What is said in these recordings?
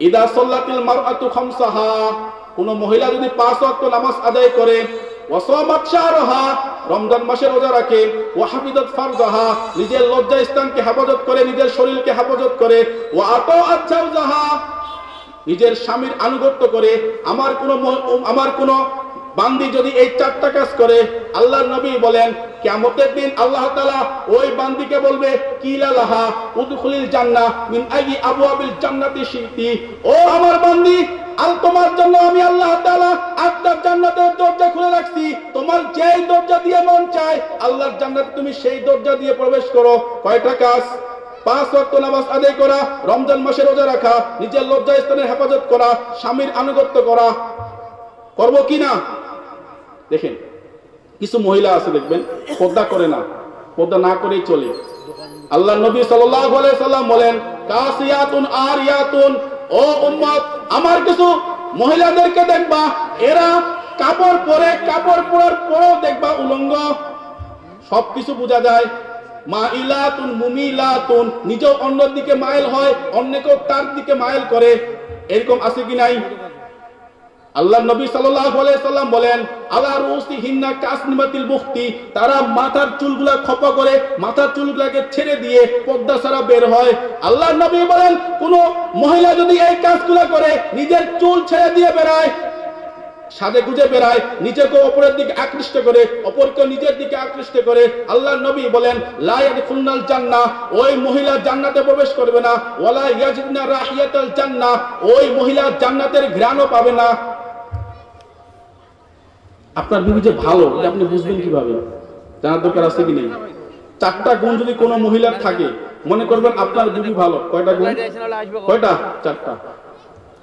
ইদা সাল্লাতিল মারআতু খামসাহা, কোন মহিলা যদি 5 ওয়াক্ত নামাজ আদায় করে, ওয়া সামাত শাহরাহা, রমজান মাসে রোজা রাখে, ওয়া হাফিজাত ফারজাহা, নিজের লজ্জা স্থানকে হেফাজত করে, নিজের শরীরকে হেফাজত করে, ওয়া আতাআত জাওজাহা, নিজের স্বামীর আনুগত্য করে। আমার কোন বান্দি যদি এই 4টা কাজ করে, আল্লাহর নবী বলেন কিয়ামতের দিন আল্লাহ তাআলা ওই বান্দিকে বলবে কিলা লাহা উদখুলিল জান্নাহ মিন আইয়ি আবওয়াবিল জান্নাতি শিতি, ও আমার বান্দি, তোমার জন্য আমি আল্লাহ তাআলা 8টা জান্নাতের দরজা খুলে রাখছি, তোমার যেই দরজা দিয়ে মন চায় আল্লাহর জান্নাতে তুমি সেই দরজা দিয়ে প্রবেশ করো। কয়টা কাজ? 5 ওয়াক্ত নামাজ আদায় করা, রমজান মাসে রোজা রাখা, নিজের লজ্জা স্থানের হেফাজত করা, স্বামীর আনুগত্য করা। করব কি না? দেখেন কিছু মহিলা আছে দেখবেন পর্দা করে না, পর্দা না করেই চলে। আল্লাহর নবী সাল্লাল্লাহু আলাইহি সাল্লাম বলেন কাসিয়াতুন আরিয়াতুন, ও উম্মত আমার কিছু মহিলাদেরকে দেখবা এরা কাপড় পরে, কাপড় পরার পরেও দেখবা উলঙ্গ, সবকিছু বোঝা যায়। মাইলাতুন মুমিলাতুন, নিজেও অন্যের দিকে মাইল হয়, অন্যকেও তার দিকে মাইল করে। এরকম আছে কি নাই? আল্লাহ নবী সাল্লাল্লাহু আলাইহি সাল্লাম বলেন আলা রুসিহিন্না কাসনিমাতিল মুখতি, তারা মাথার চুলগুলা খোপা করে, মাথার চুলগুলাকে ছেড়ে দিয়ে পর্দা ছাড়া বের হয়। আল্লাহ নবী বলেন কোন মহিলা যদি এই কাজগুলা করে, নিজের চুল ছেড়ে দিয়ে বেরায়, সাজে গুজে বেরায়, নিজেকে অপরের দিকে আকৃষ্ট করে, অপরকে নিজের দিকে আকৃষ্ট করে, আল্লাহর নবী বলেন লা ইয়াদখুলনাল জান্নাহ, ওই মহিলা জান্নাতে প্রবেশ করবে না। ওয়ালা ইয়াজিদনা রাহিয়াতাল জান্নাহ, ওই মহিলা জান্নাতের ঘ্রাণও পাবে না। আপনার বিবি যে ভালো এটা আপনি বুঝবেন কিভাবে? জানার দরকার আছে কি নেই? 4টা গুণ যদি কোনো মহিলার থাকে, মনে করবেন আপনার বিবি ভালো। কয়টা গুণ? কয়টা? 4টা।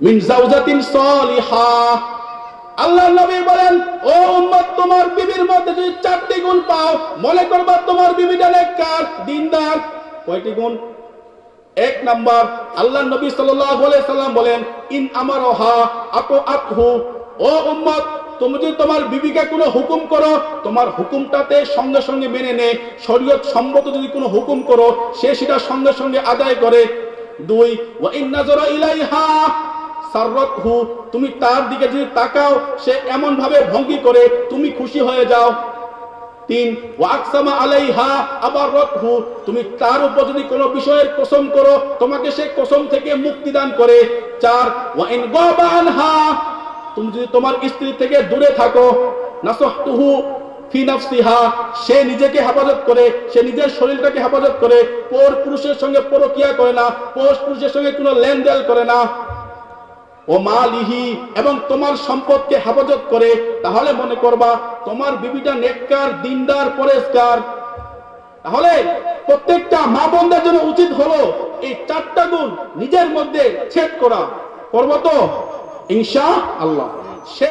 মিন জাওজাতিন সালিহা, আল্লাহর নবী বলেন ও উম্মত তোমার বিবির মধ্যে যদি 4টি গুণ পাও, মনে করবা তোমার বিবিটা নেককার, দ্বীনদার। কয়টি গুণ? 1 নাম্বার, আল্লাহর নবী সাল্লাল্লাহু আলাইহি সাল্লাম বলেন ইন আমারহা আতআতহু, ও উম্মত তুমি যদি তোমার বিবিকে কোনো হুকুম করো, তোমার হুকুমটাতে সঙ্গে সঙ্গে মেনে নে। শরীয়ত সম্মত যদি কোনো হুকুম করো, সে সেটা সঙ্গে সঙ্গে আদায় করে। 2 ওয়া ইন নাযারা ইলাইহা সাররাতহু, তুমি তার দিকে যদি তাকাও, সে এমন ভাবে ভঙ্গি করে তুমি খুশি হয়ে যাও। 3 ওয়া আকসামা আলাইহা আবাররাতহু, তুমি তার উপর যদি কোনো বিষয়ের কসম করো, তোমাকে সে কসম থেকে মুক্তি দান করে। 4 ওয়া ইন গাবা আনহা, তুমি যদি তোমার স্ত্রী থেকে দূরে থাকো, নাসাহতুহু ফি নাফসিহা, সে নিজেকে হেফাজত করে, সে নিজের শরীরটাকে হেফাজত করে, পর পুরুষের সঙ্গে পরকিয়া করে না, পর পুরুষের সঙ্গে কোনো লেনদেন করে না। ও মালিহি, এবং তোমার সম্পদকে হেফাজত করে, তাহলে মনে করবা তোমার বিবিটা নেককার, দ্বীনদার, পরেশগার। তাহলে প্রত্যেকটা মা বোনদের জন্য উচিত হলো এই 4টা গুণ নিজের মধ্যে ছেদ করা। করব তো ইনশাআল্লাহ।